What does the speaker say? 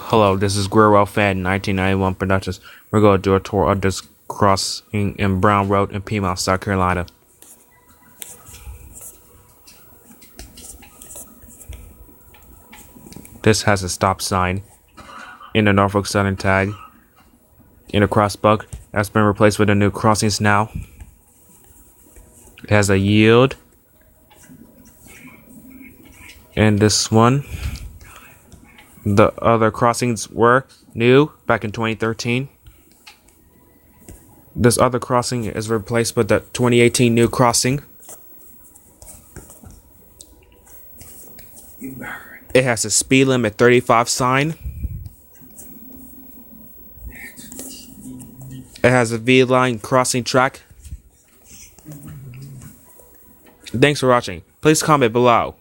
Hello, this is Guerrero Fan 1991 Productions. We're going to do a tour of this crossing in Brown Road in Piedmont, South Carolina. This has a stop sign in the Norfolk Southern tag in a crossbuck that's been replaced with the new crossings now. It has a yield. And this one. The other crossings were new back in 2013. This other crossing is replaced with the 2018 new crossing. It has a speed limit 35 sign. It has a V-line crossing track. Thanks for watching. Please comment below.